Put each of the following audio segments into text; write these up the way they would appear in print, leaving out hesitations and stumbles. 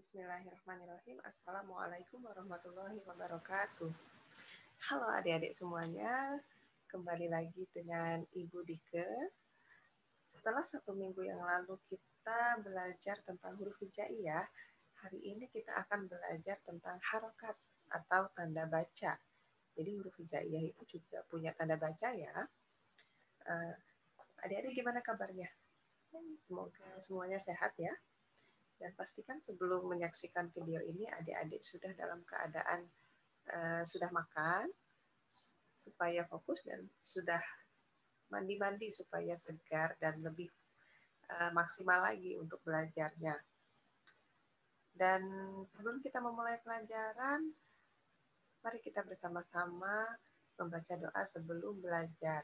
Bismillahirrahmanirrahim. Assalamualaikum warahmatullahi wabarakatuh. Halo adik-adik semuanya, kembali lagi dengan Ibu Dike. Setelah 1 minggu yang lalu kita belajar tentang huruf hijaiyah, hari ini kita akan belajar tentang harokat atau tanda baca. Jadi huruf hijaiyah itu juga punya tanda baca ya. Adik-adik gimana kabarnya? Semoga semuanya sehat ya. Dan pastikan sebelum menyaksikan video ini, adik-adik sudah dalam keadaan sudah makan, supaya fokus, dan sudah mandi-mandi supaya segar dan lebih maksimal lagi untuk belajarnya. Dan sebelum kita memulai pelajaran, mari kita bersama-sama membaca doa sebelum belajar.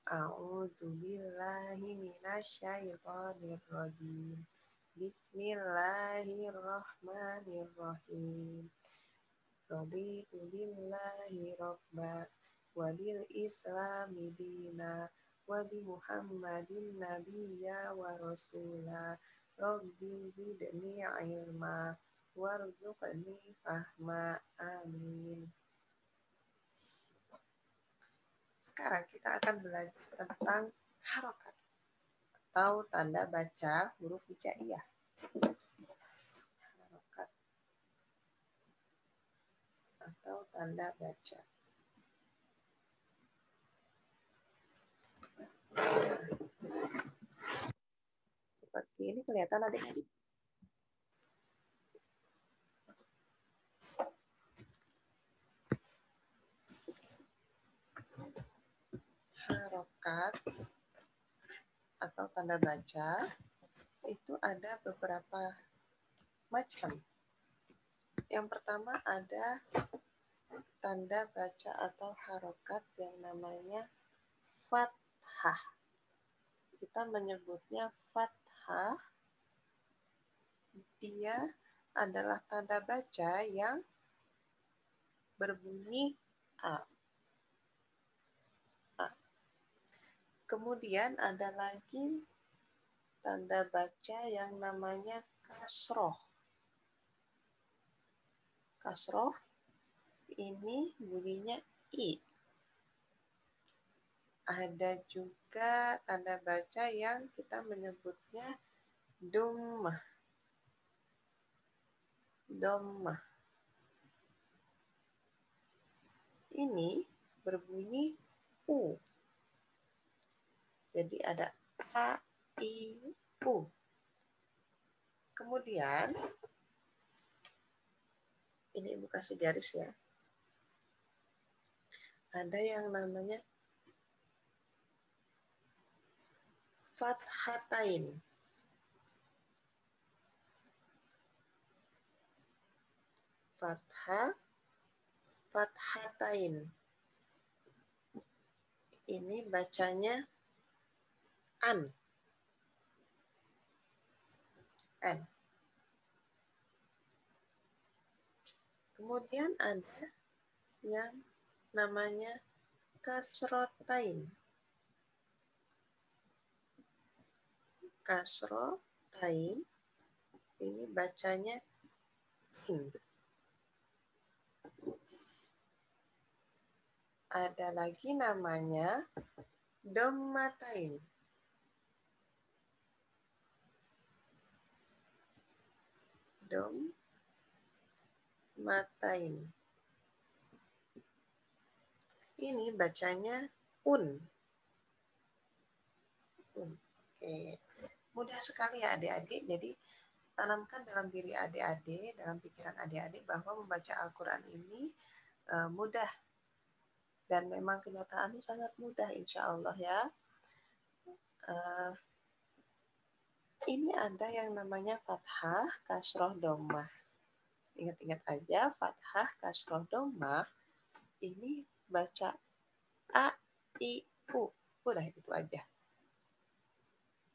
A'udzubillahi minasyaitonirrajim. Bismillahirrahmanirrahim. Raditu billahi rabba wa bil islami dina wa bi muhammadin nabiyya wa rasula. Rabbi zidni ilma warzuqni fahma. Amin. Sekarang kita akan belajar tentang harokat atau tanda baca huruf hijaiyah. Harokat atau tanda baca. Seperti ini kelihatan adik-adik. Harokat atau tanda baca itu ada beberapa macam. Yang pertama ada tanda baca atau harokat yang namanya fathah. Kita menyebutnya fathah. Dia adalah tanda baca yang berbunyi A. Kemudian ada lagi tanda baca yang namanya kasroh. Kasroh ini bunyinya I. Ada juga tanda baca yang kita menyebutnya dhammah. Dhammah. Ini berbunyi U. Jadi ada A, I, U. Kemudian, ini Ibu kasih garis ya. Ada yang namanya fathatain. Fathah, fathatain. Ini bacanya an. An. Kemudian ada yang namanya kasrotain. Kasrotain ini bacanya in. Ada lagi namanya dhammatain. Dhammatain. Ini bacanya un. Oke. Mudah sekali ya adik-adik. Jadi tanamkan dalam diri adik-adik, dalam pikiran adik-adik bahwa membaca Al-Quran ini mudah. Dan memang kenyataannya sangat mudah insya Allah ya. Ini ada yang namanya fathah, kasroh, dhammah. Ingat-ingat aja, fathah, kasroh, dhammah. Ini baca A, I, U. Udah itu aja.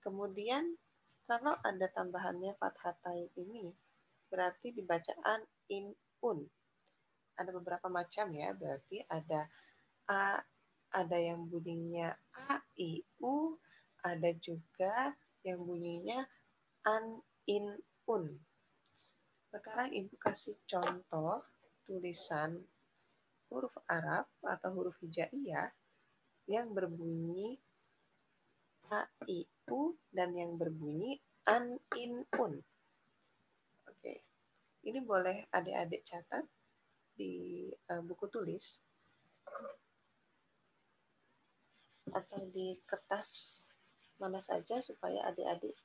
Kemudian kalau ada tambahannya fathatain ini, berarti dibacaan in, un. Ada beberapa macam ya, berarti ada A, ada yang bunyinya A, I, U, ada juga yang bunyinya an, in, un. Sekarang Ibu kasih contoh tulisan huruf Arab atau huruf hijaiyah yang berbunyi a, i, u, dan yang berbunyi an, in, un. Oke, ini boleh adik-adik catat di buku tulis atau di kertas mana saja supaya adik-adik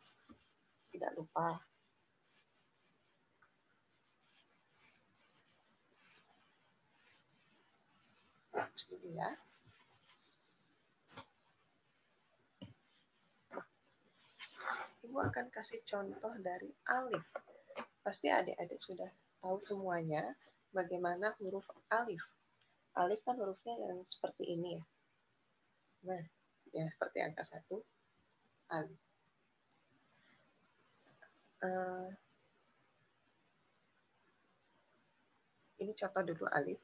tidak lupa. Hapus dulu ya. Ibu akan kasih contoh dari alif. Pasti adik-adik sudah tahu semuanya bagaimana huruf alif. Alif kan hurufnya yang seperti ini ya. Nah, ya seperti angka 1, alif. Ini contoh dulu alif.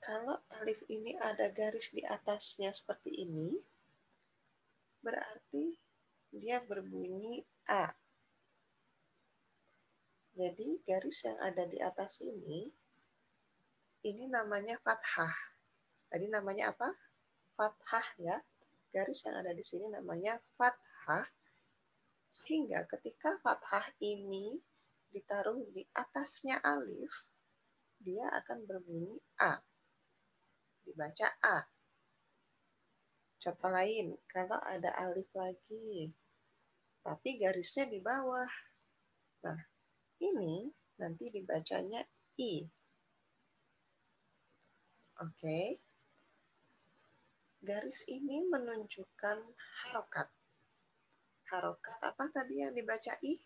Kalau alif ini ada garis di atasnya seperti ini, berarti dia berbunyi A. Jadi garis yang ada di atas ini namanya fathah. Tadi namanya apa? Fathah ya. Garis yang ada di sini namanya fathah. Sehingga ketika fathah ini ditaruh di atasnya alif, dia akan berbunyi A. Dibaca A. Contoh lain, kalau ada alif lagi, tapi garisnya di bawah. Nah, ini nanti dibacanya I. Oke. Garis ini menunjukkan harokat. Harokat apa tadi yang dibaca I?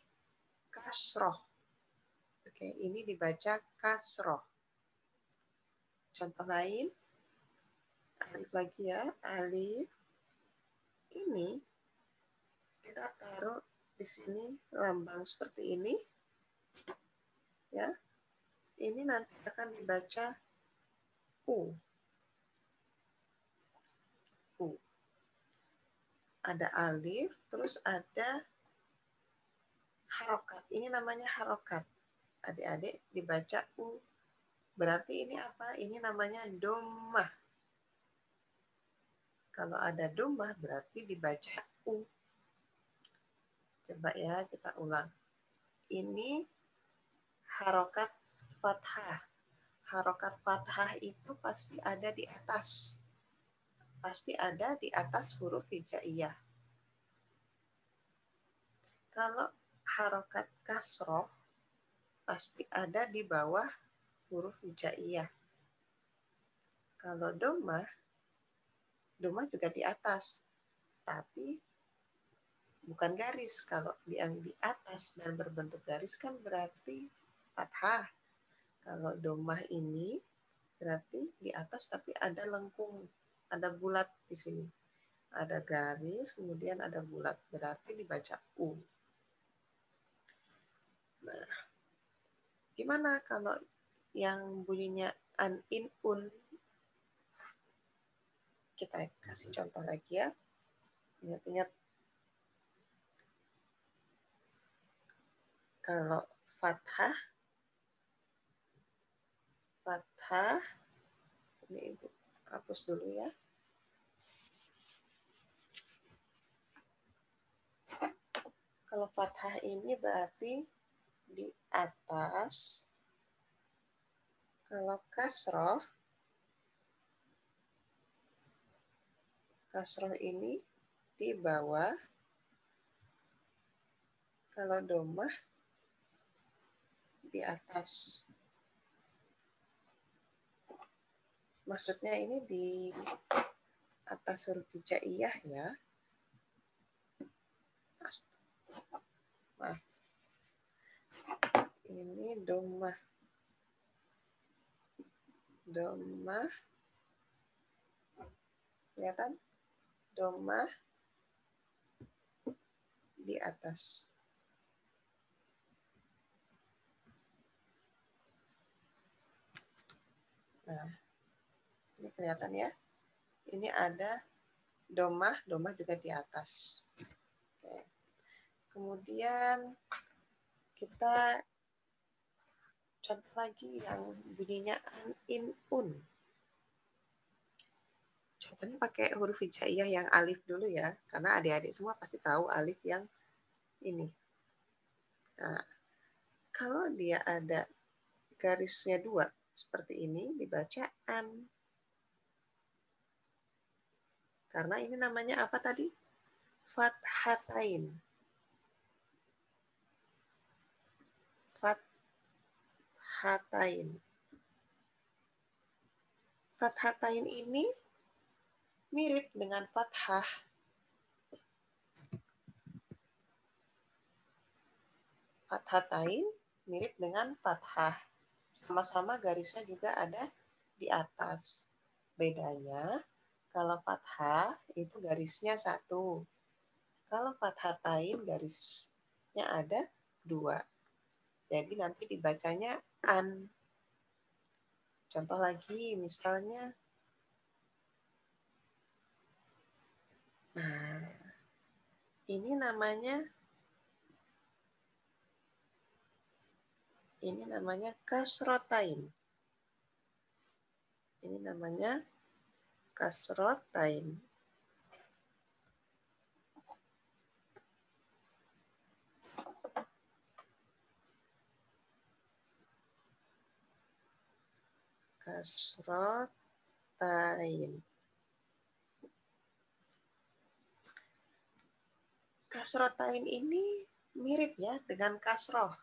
Kasroh. Oke, ini dibaca kasroh. Contoh lain, alif lagi ya, alif. Ini kita taruh di sini lambang seperti ini. Ya. Ini nanti akan dibaca U. U. Ada alif, terus ada harokat. Ini namanya harokat. Adik-adik dibaca U. Berarti ini apa? Ini namanya domah. Kalau ada domah berarti dibaca U. Coba ya kita ulang. Ini harokat fathah. Harokat fathah itu pasti ada di atas. Pasti ada di atas huruf hijaiyah. Kalau harokat kasroh pasti ada di bawah huruf hijaiyah. Kalau domah juga di atas. Tapi bukan garis. Kalau yang di atas dan berbentuk garis kan berarti fathah. Kalau domah ini berarti di atas tapi ada lengkung, ada bulat di sini. Ada garis, kemudian ada bulat. Berarti dibaca U. Nah, gimana kalau yang bunyinya an, in, un? Kita kasih contoh lagi ya. Ingat-ingat. Kalau fathah, ini Ibu hapus dulu ya. Kalau fathah ini berarti di atas. Kalau kasroh ini di bawah. Kalau domah di atas. Maksudnya ini di atas huruf hijaiyah ya. Maaf. Ini domah. Domah. Kelihatan? Domah di atas. Nah, ini kelihatan ya. Ini ada domah juga di atas. Oke. Kemudian kita contoh lagi yang bunyinya an, in, un. Contohnya pakai huruf hijaiyah yang alif dulu ya, karena adik-adik semua pasti tahu alif yang ini. Nah, kalau dia ada garisnya 2 seperti ini, dibaca an. Karena ini namanya apa tadi? Fathatain. Fathatain. Fathatain ini mirip dengan fathah. Fathatain mirip dengan fathah. Sama-sama garisnya juga ada di atas. Bedanya, kalau fathah itu garisnya 1. Kalau fathatain garisnya ada 2. Jadi nanti dibacanya an. Contoh lagi, misalnya, nah, ini namanya kasrotain. Ini namanya kasrotain. Kasrotain. Kasrotain ini mirip ya dengan kasroh.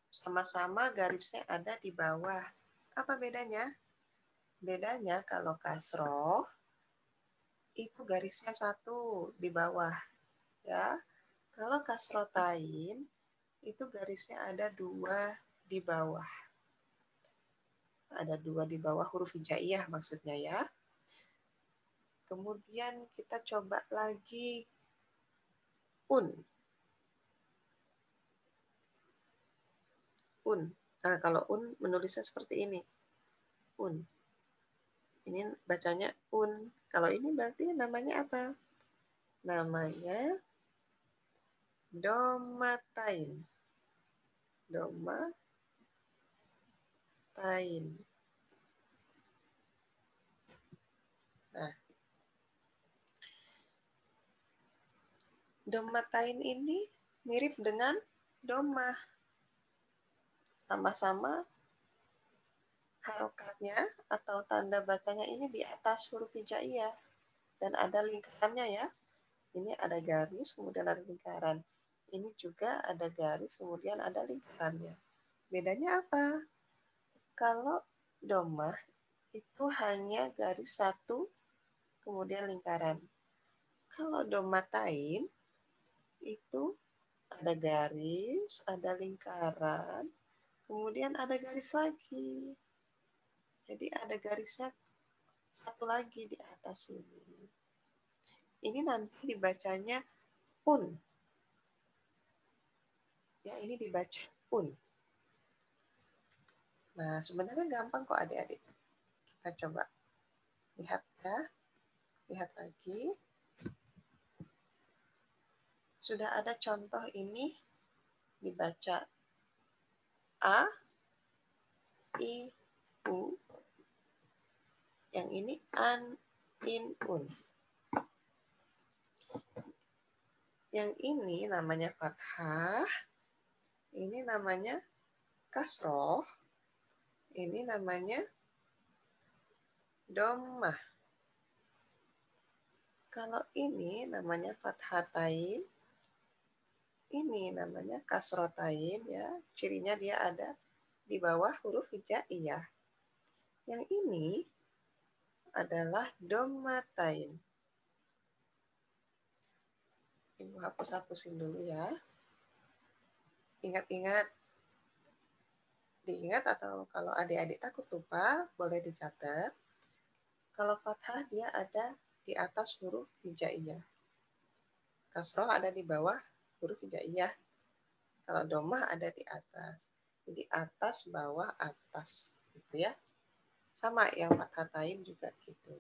Sama-sama garisnya ada di bawah. Apa bedanya? Bedanya kalau kasroh itu garisnya 1 di bawah. Ya, kalau kasrotain itu garisnya ada 2 di bawah. Ada 2 di bawah huruf hijaiyah maksudnya ya. Kemudian kita coba lagi un. Nah, kalau un menulisnya seperti ini. Un. Ini bacanya un. Kalau ini berarti namanya apa? Namanya domatain. Domatain. Nah, domatain ini mirip dengan domah. Sama-sama harokatnya atau tanda bacanya ini di atas huruf hijaiyah. Dan ada lingkarannya ya. Ini ada garis, kemudian ada lingkaran. Ini juga ada garis, kemudian ada lingkarannya. Bedanya apa? Kalau domah itu hanya garis 1, kemudian lingkaran. Kalau domatain itu ada garis, ada lingkaran, kemudian ada garis lagi. Jadi ada garisnya 1 lagi di atas ini. Ini nanti dibacanya un. Ya, ini dibaca un. Nah, sebenarnya gampang kok adik-adik. Kita coba lihat ya. Lihat lagi. Sudah ada contoh ini dibaca A, I, U. Yang ini an, in, un. Yang ini namanya fathah. Ini namanya kasroh. Ini namanya dommah. Kalau ini namanya fathatain. Ini namanya kasrotain ya. Cirinya dia ada di bawah huruf hijaiyah. Yang ini adalah dommatain. Ibu hapus-hapusin dulu ya. Ingat-ingat. Diingat atau kalau adik-adik takut lupa, boleh dicatat. Kalau fathah dia ada di atas huruf hijaiyah. Kasroh ada di bawah huruf hijaiyah. Kalau domah ada di atas. Jadi atas, bawah, atas. Gitu ya. Sama yang fathatain juga gitu.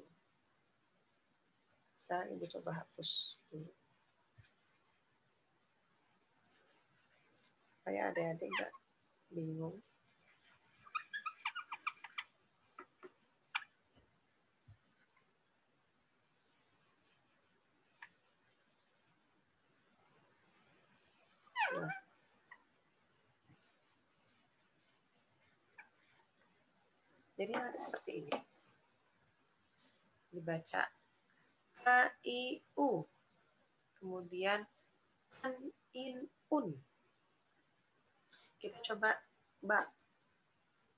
Sekarang Ibu coba hapus dulu. supaya adik-adik nggak bingung. Nah, jadi nanti seperti ini. Dibaca A, I, U. Kemudian an, in, un. Kita coba ba.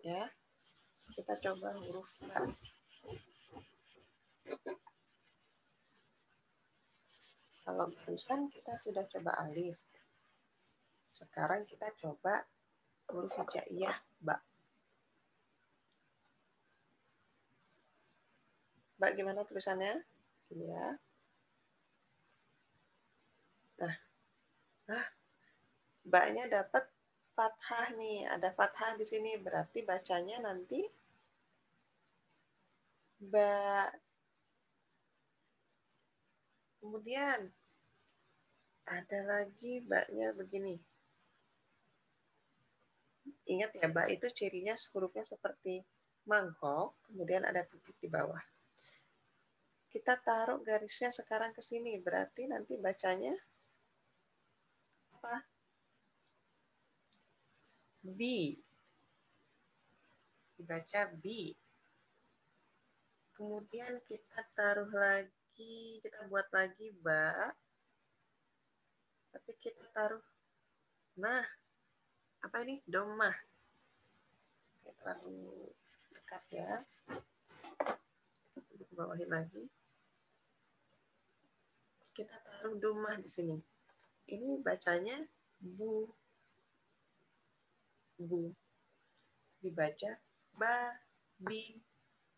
Ya. Kita coba huruf ba. Kalau barusan kita sudah coba alif. Sekarang kita coba huruf hijaiyah ba. Ba gimana tulisannya? Ini ya. Nah, ba-nya dapat fathah nih. Ada fathah di sini. Berarti bacanya nanti ba. Kemudian ada lagi ba-nya begini. Ingat ya, ba itu cirinya hurufnya seperti mangkok, kemudian ada titik di bawah. Kita taruh garisnya sekarang ke sini, berarti nanti bacanya apa? B. Dibaca B. Kemudian kita taruh lagi, kita buat lagi ba. Tapi kita taruh, nah, apa ini? Domah. Oke, terlalu dekat ya. Kita bawahin lagi. Kita taruh domah di sini. Ini bacanya bu. Bu. Dibaca ba, bi,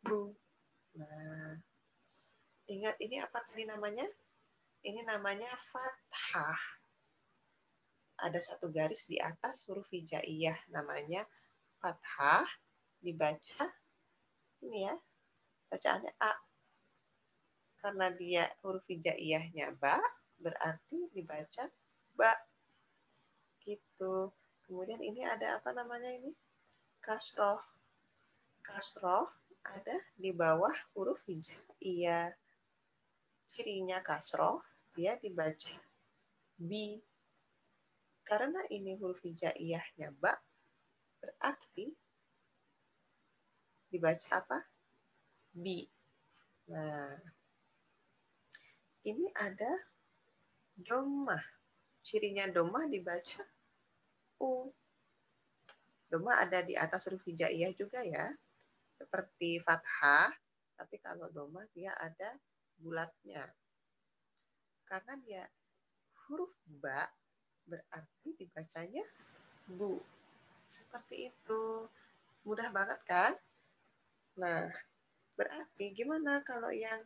bu. Nah, ingat ini apa tadi namanya? Ini namanya fathah. Ada satu garis di atas huruf hijaiyah, namanya fathah. Dibaca ini ya, bacaannya A. Karena dia huruf hijaiyahnya ba, berarti dibaca ba. Gitu. Kemudian ini ada apa namanya ini? Kasroh. Kasroh ada di bawah huruf hijaiyah. Cirinya kasroh, dia dibaca bi. Karena ini huruf hijaiyahnya ba, berarti dibaca apa? Bi. Nah, ini ada domah. Cirinya domah dibaca u. Domah ada di atas huruf hijaiyah juga ya. Seperti fathah, tapi kalau domah dia ada bulatnya. Karena dia huruf ba, berarti dibacanya bu. Seperti itu. Mudah banget kan? Nah, berarti gimana kalau yang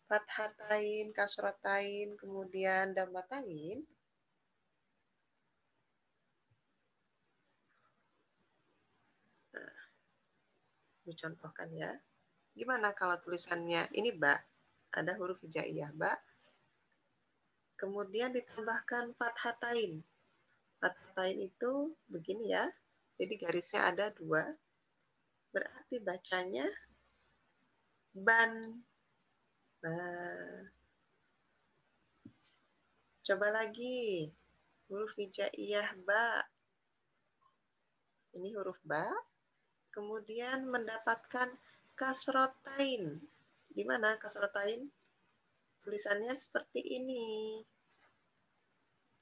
fathatain, kasrotain, kemudian damatain? Nah, dicontohkan ya. Gimana kalau tulisannya ini ba, ada huruf hijaiyah ba, kemudian ditambahkan fathatain. Fathatain itu begini ya, jadi garisnya ada 2, berarti bacanya ban. Nah, coba lagi, huruf hijaiyah ba. Ini huruf ba, kemudian mendapatkan kasrotain. Gimana kasrotain? Tulisannya seperti ini.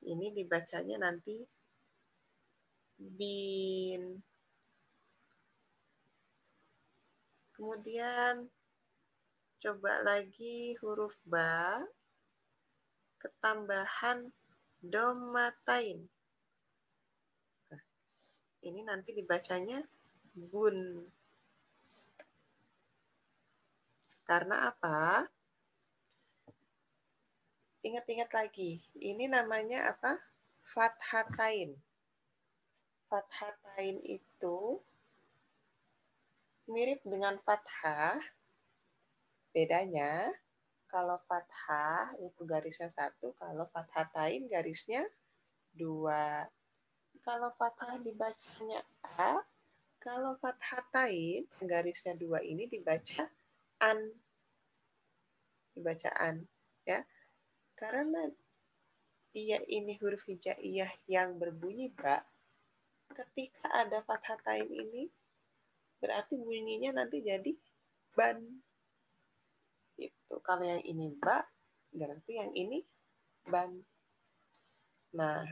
Ini dibacanya nanti bin. Kemudian coba lagi huruf ba, ketambahan domatain. Nah, ini nanti dibacanya bun. Karena apa? Ingat-ingat lagi, ini namanya apa? Fathatain. Fathatain itu mirip dengan fathah. Bedanya, kalau fathah itu garisnya 1, kalau fathatain garisnya 2. Kalau fathah dibacanya A, kalau fathatain, garisnya 2 ini dibaca an. Dibacaan, ya. Karena dia ini huruf hijaiyah yang berbunyi ba, ketika ada fathatain ini, berarti bunyinya nanti jadi ban. Itu. Kalau yang ini ba, berarti yang ini ban. Nah,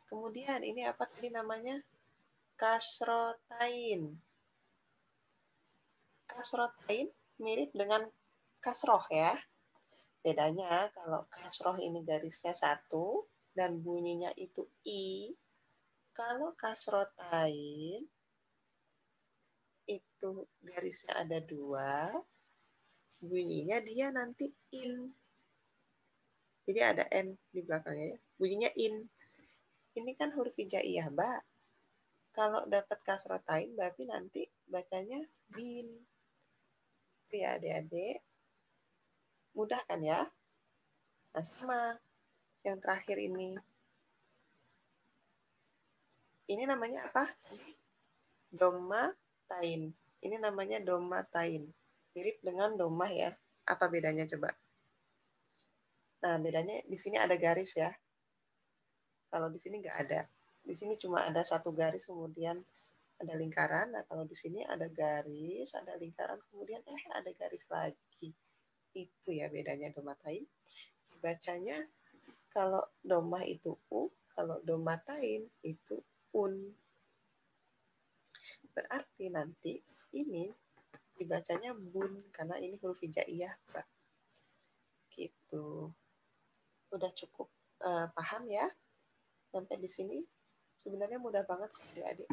kemudian ini apa tadi namanya? Kasrotain. Kasrotain mirip dengan kasroh ya. Bedanya kalau kasroh ini garisnya 1 dan bunyinya itu i. Kalau kasrotain itu garisnya ada 2, bunyinya dia nanti in. Jadi ada n di belakangnya ya. Bunyinya in. Ini kan huruf hijaiyah ba. Kalau dapat kasrotain berarti nanti bacanya bin. Itu ya adik-adik. Mudah kan ya? Nah sama yang terakhir ini. Ini namanya apa? Domatain. Ini namanya domatain. Mirip dengan domah ya. Apa bedanya coba? Nah, bedanya di sini ada garis ya. Kalau di sini nggak ada. Di sini cuma ada 1 garis, kemudian ada lingkaran. Nah, kalau di sini ada garis, ada lingkaran, kemudian ada garis lagi. Itu ya bedanya domatain. Bacanya kalau domah itu u, kalau domatain itu un. Berarti nanti ini dibacanya bun, karena ini huruf hijaiyah, Pak. Gitu. Udah cukup paham ya? Sampai di sini sebenarnya mudah banget adik-adik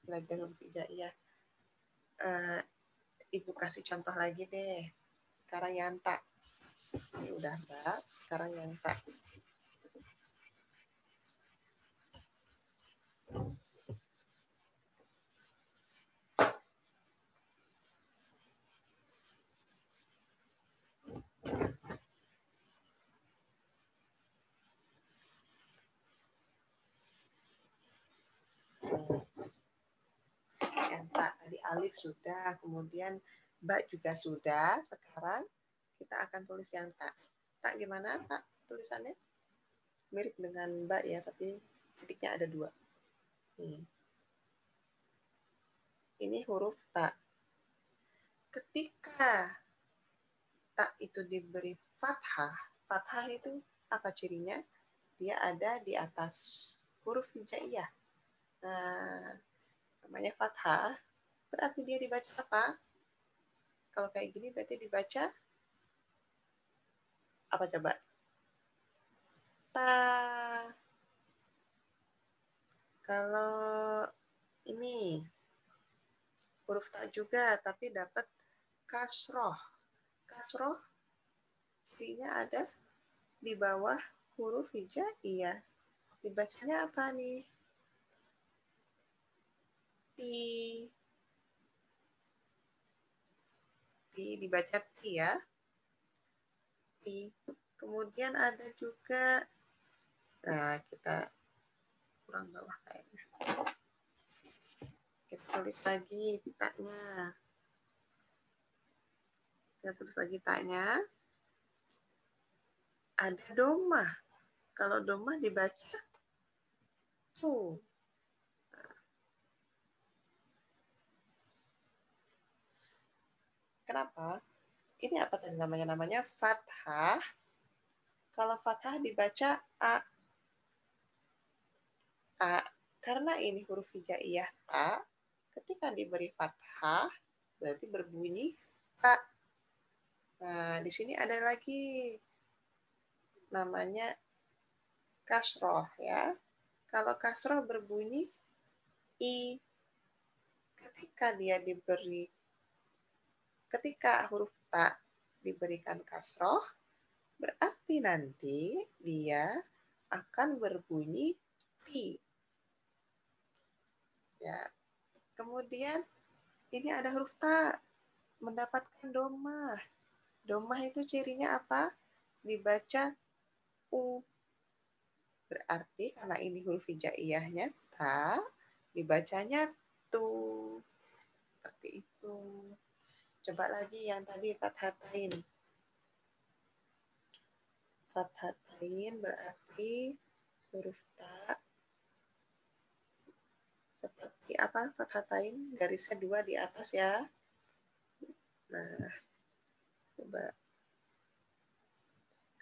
belajar huruf hijaiyah. Ibu kasih contoh lagi deh. Sekarang yang tak. Ini udah Mbak, sekarang yang tak. Yang tak tadi alif sudah, kemudian ba juga sudah. Sekarang kita akan tulis yang tak. Tak gimana tak tulisannya? Mirip dengan ba ya, tapi titiknya ada 2. Ini huruf tak. Ketika tak itu diberi fathah, fathah itu apa cirinya? Dia ada di atas huruf hijaiyah. Nah, namanya fathah, berarti dia dibaca apa? Kalau kayak gini berarti dibaca apa coba? Ta. Kalau ini huruf tak juga, tapi dapat kasroh. Kasroh cirinya ada di bawah huruf hijaiyah. Dibacanya apa nih? Ti. Ti dibaca ti ya. Ti. Kemudian ada juga, nah kita kurang bawah kayaknya. Kita tulis lagi taknya. Kita tulis lagi taknya. Ada domah. Kalau domah dibaca tu. Kenapa? Ini apa tadi namanya? Namanya fathah. Kalau fathah dibaca a. A. Karena ini huruf hijaiyah ta, ketika diberi fathah, berarti berbunyi ta. Nah, di sini ada lagi namanya kasroh ya. Kalau kasroh berbunyi i. Ketika huruf ta diberikan kasroh, berarti nanti dia akan berbunyi ti. Ya. Kemudian ini ada huruf ta mendapatkan domah. Domah itu cirinya apa? Dibaca u. Berarti karena ini huruf hijaiyahnya ta, dibacanya tu. Seperti itu. Coba lagi yang tadi fathatain. Fathatain berarti huruf ta. Seperti apa fathatain? Garisnya 2 di atas ya. Nah, coba.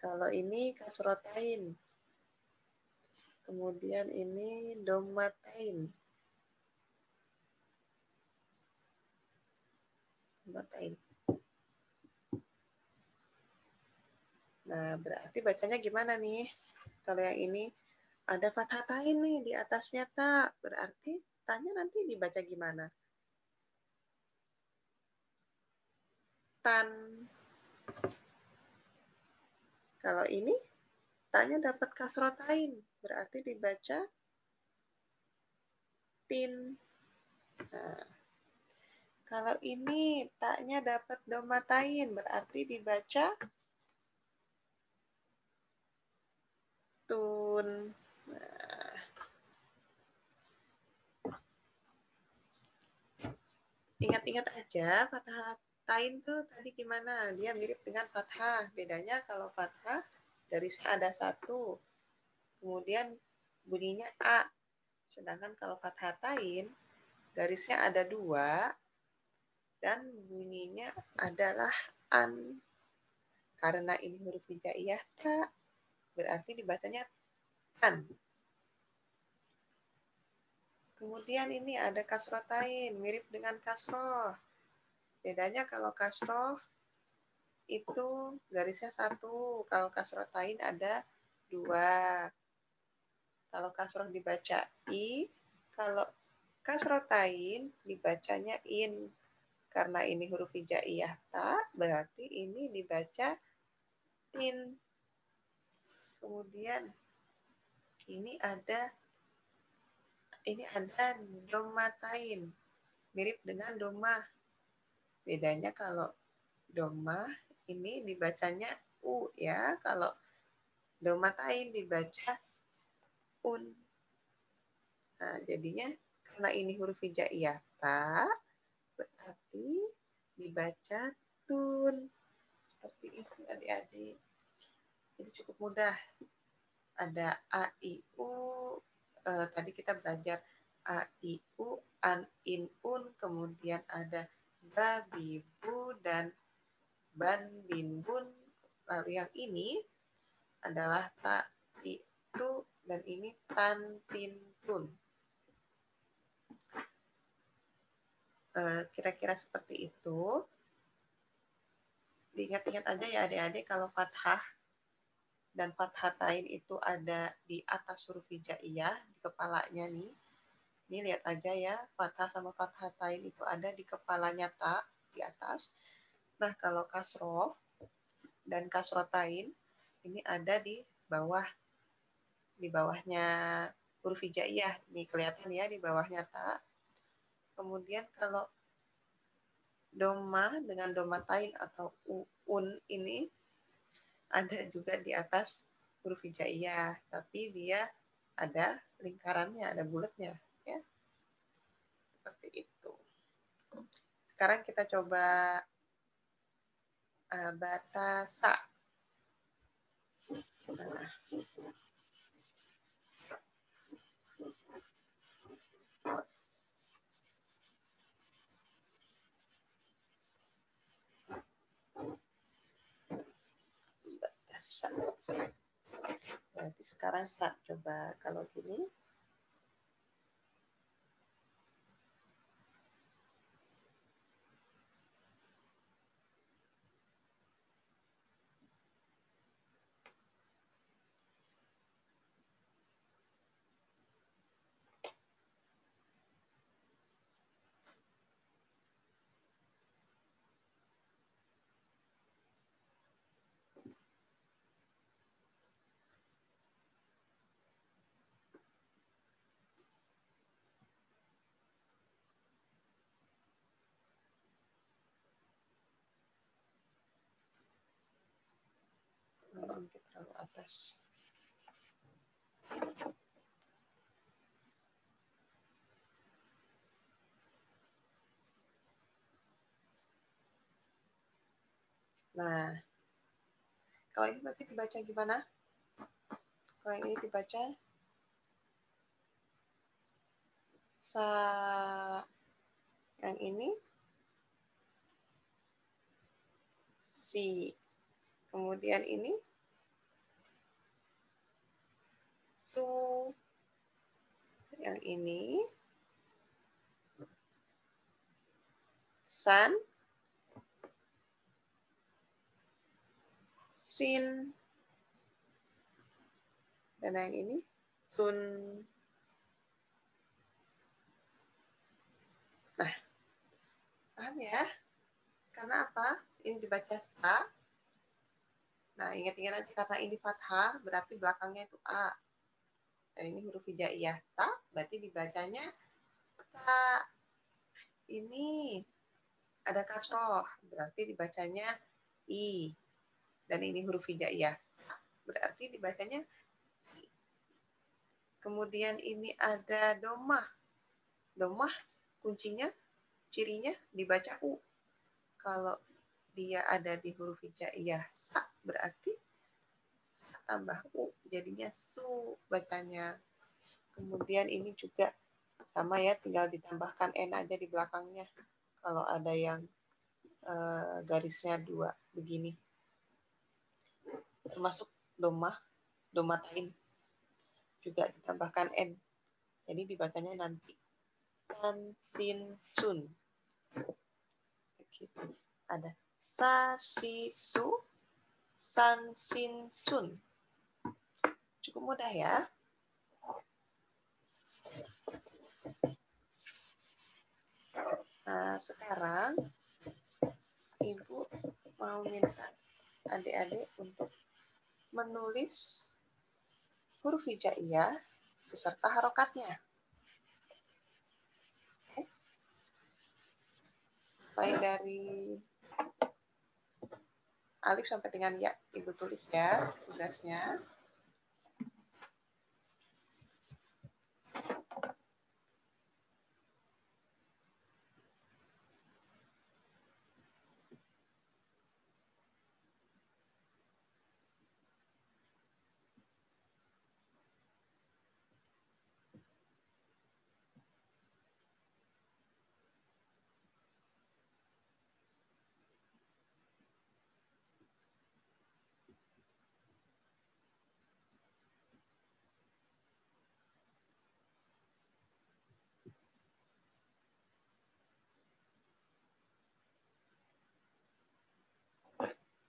Kalau ini kasrotain. Kemudian ini domatain. Domatain. Nah, berarti bacanya gimana nih? Kalau yang ini ada fathatain nih di atasnya tak. Berarti tanya nanti dibaca gimana? Tan. Kalau ini tanya dapat kasrotain. Berarti dibaca tin. Nah, kalau ini taknya dapat domatain, berarti dibaca tun. Nah, ingat-ingat aja fathah tain tuh tadi gimana? Dia mirip dengan fathah. Bedanya kalau fathah garisnya ada 1. Kemudian bunyinya A. Sedangkan kalau fathah tain garisnya ada 2 dan bunyinya adalah an. Karena ini huruf hijaiyah ta, berarti dibacanya tan. Kemudian ini ada kasrotain, mirip dengan kasroh. Bedanya kalau kasroh itu garisnya 1, kalau kasrotain ada 2. Kalau kasroh dibaca i, kalau kasrotain dibacanya in. Karena ini huruf hijaiyah ta, berarti ini dibaca tin. Kemudian ini ada domatain, mirip dengan domah. Bedanya kalau domah ini dibacanya u ya, kalau domatain dibaca un. Nah, jadinya karena ini huruf hijaiyah ta, berarti dibaca tun. Seperti itu adik-adik. Jadi cukup mudah. Ada a, i, u. Tadi kita belajar a, i, u, an, in, un. Kemudian ada ba, bi, bu, dan ban, bin, bun. Lalu yang ini adalah ta, i, tu, dan ini tan, tin, tun. Kira-kira seperti itu. Diingat-ingat aja ya adik-adik kalau fathah dan fathatain itu ada di atas huruf hijaiyah di kepalanya nih. Ini lihat aja ya, fathah sama fathatain itu ada di kepalanya ta di atas. Nah, kalau kasroh dan kasrotain ini ada di bawahnya huruf hijaiyah. Nih kelihatan ya di bawahnya ta. Kemudian kalau doma dengan domatain atau un ini ada juga di atas huruf hijaiyah, tapi dia ada lingkarannya, ada bulatnya, ya. Seperti itu. Sekarang kita coba batasa. Nah, batasa. Berarti sekarang coba kalau gini. Mungkin terlalu atas. Nah, kalau ini berarti dibaca gimana? Kalau yang ini dibaca sa, yang ini si, kemudian ini su, yang ini san, sin, dan yang ini sun. Nah, paham ya? Karena apa? Ini dibaca sa. Nah, ingat-ingat aja karena ini fathah, berarti belakangnya itu a. Dan ini huruf hijaiyah ta, berarti dibacanya ta. Ini ada kasroh, berarti dibacanya i. Dan ini huruf hijaiyah, berarti dibacanya i. Kemudian ini ada domah. Domah kuncinya, cirinya dibaca u. Kalau dia ada di huruf hijaiyah sa, berarti sa tambah u, jadinya su bacanya. Kemudian ini juga sama ya, tinggal ditambahkan n aja di belakangnya. Kalau ada yang garisnya 2 begini. Termasuk domatain juga ditambahkan n. Jadi dibacanya nanti kan sin sun. Begitu. Ada sa si su san sin sun. Cukup mudah ya. Nah, sekarang Ibu mau minta adik-adik untuk menulis huruf hijaiyah beserta harokatnya. Oke. Baik dari alif sampai dengan ya, Ibu tulis ya tugasnya.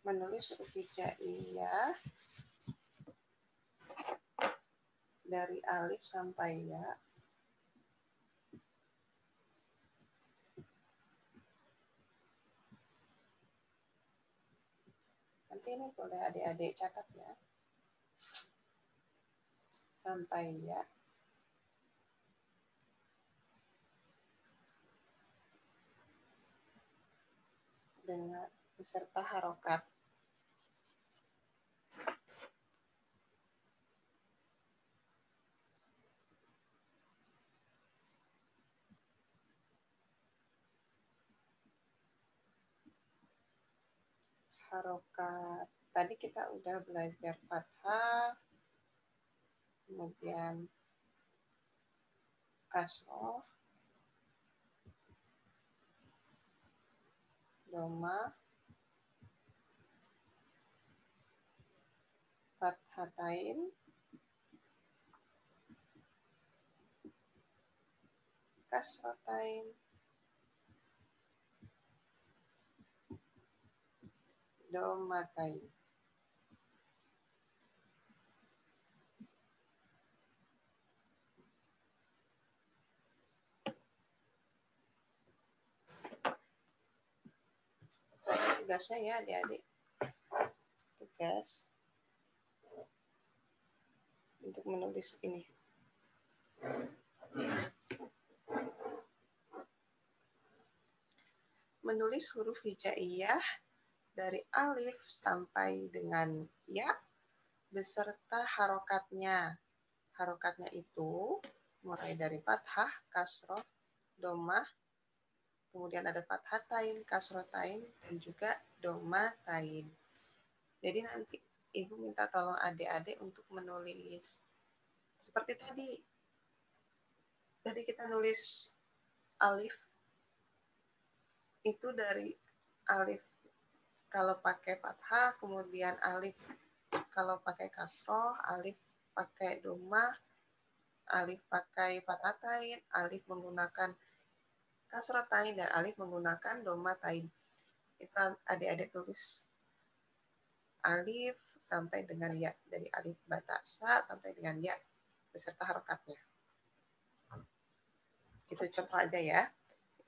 Menulis huruf hijaiyah dari alif sampai ya. Nanti ini boleh adik-adik catat ya. Sampai ya. Dengan beserta harokat. Harokat. Tadi kita udah belajar fathah, kemudian kasroh, doma, fathatain, kasrotain, domatain. Tugasnya ya adik-adik. Tugas untuk menulis ini. Menulis huruf hijaiyah dari alif sampai dengan ya beserta harokatnya. harokatnya itu mulai dari fathah, kasroh, domah, kemudian ada fathatain, kasrotain, dan juga domatain. Jadi nanti Ibu minta tolong adik-adik untuk menulis seperti tadi. Jadi kita nulis alif itu dari alif kalau pakai fathah, kemudian alif kalau pakai kasroh, alif pakai domah, alif pakai fathatain, alif menggunakan kasrotain, dan alif menggunakan domatain. Itu adik-adik tulis alif sampai dengan ya, dari alif batasa sampai dengan ya beserta harokatnya. Itu contoh aja ya.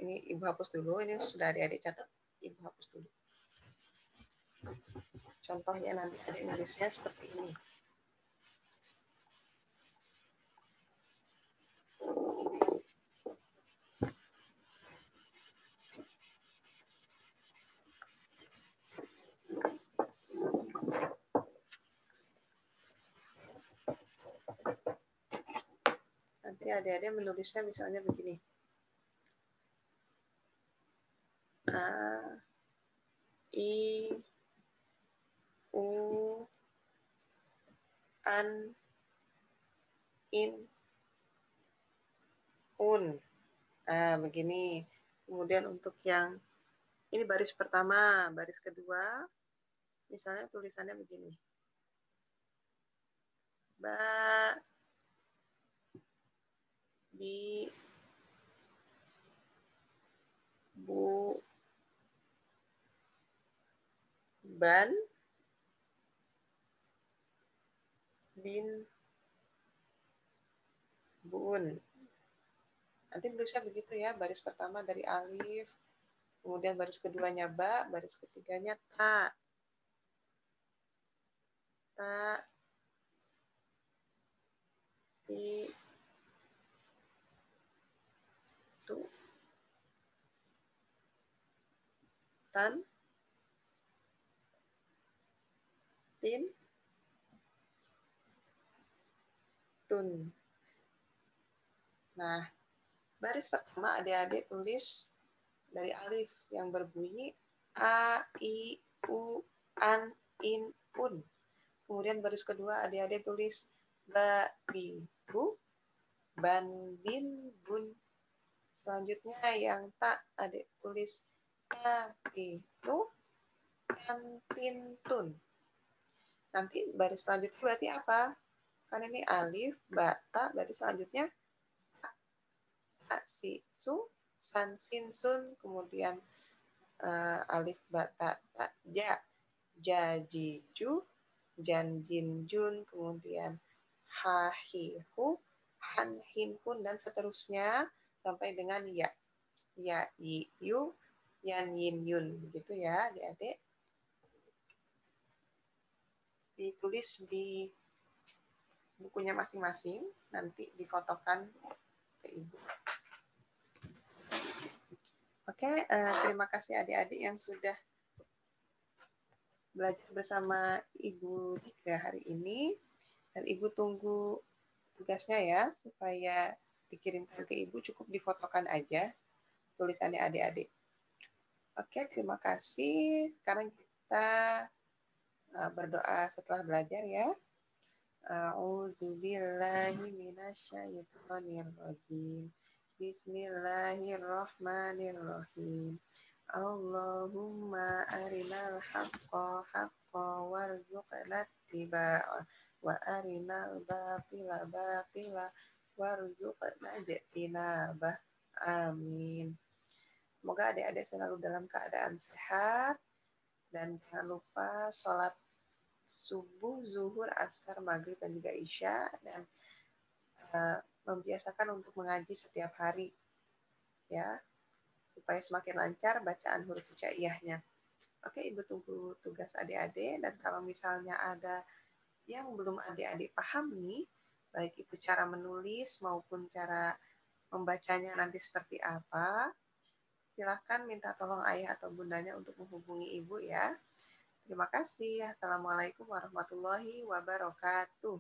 Ini Ibu hapus dulu, ini sudah adik-adik catat, Ibu hapus dulu. Contohnya nanti adik nulisnya seperti ini. Nanti adik-adik menulisnya misalnya begini. A, I, U, An, In, Un. Nah, begini. Kemudian untuk yang ini baris pertama, baris kedua, misalnya tulisannya begini. Ba, Bi, Bu, Ban, Bin, Bun. Nanti tulisnya begitu ya, baris pertama dari alif, kemudian baris keduanya ba, baris ketiganya ta. Ta, ti, tu, tan, tin, tun. Nah, baris pertama adik-adik tulis dari alif yang berbunyi A, I, U, An, In, Un. Kemudian baris kedua adik-adik tulis Ba, Bi, Bu, Ban, Bin, Bun. Selanjutnya yang tak adik tulis Ta, Ti, Tu, Tan, Tin, Tun. Nanti baris selanjutnya berarti apa? Kan ini alif, ba, ta, berarti selanjutnya sa, si, su, san, sin, sun, kemudian alif, ba, ta, sa, ja, ja, ji, ju, jan, jin, jun, kemudian ha, hi, hu, han, hin, hun, dan seterusnya sampai dengan ya. Ya, i, yu, yan, yin, yun. Begitu ya, adik-adik. Ditulis di bukunya masing-masing, nanti difotokan ke Ibu. Oke, terima kasih adik-adik yang sudah belajar bersama Ibu Tika hari ini. Dan Ibu tunggu tugasnya ya, supaya dikirimkan ke Ibu, cukup difotokan aja tulisannya adik-adik. Oke, terima kasih. Sekarang kita berdoa setelah belajar ya. A'udzubillahi minasyaitonirrajim. Bismillahirrahmanirrahim. Allahumma arinal haqqa haqqa warzuqna ittiba'ah wa arinal batila batila warzuqna ijtinabah. Amin. Semoga adik-adik selalu dalam keadaan sehat dan jangan lupa sholat subuh, zuhur, asar, maghrib, dan juga isya, dan membiasakan untuk mengaji setiap hari ya, supaya semakin lancar bacaan huruf hijaiyahnya. Oke, Ibu tunggu tugas adik-adik, dan kalau misalnya ada yang belum adik-adik pahami, baik itu cara menulis maupun cara membacanya nanti seperti apa, silakan minta tolong ayah atau bundanya untuk menghubungi Ibu ya. Terima kasih. Assalamualaikum warahmatullahi wabarakatuh.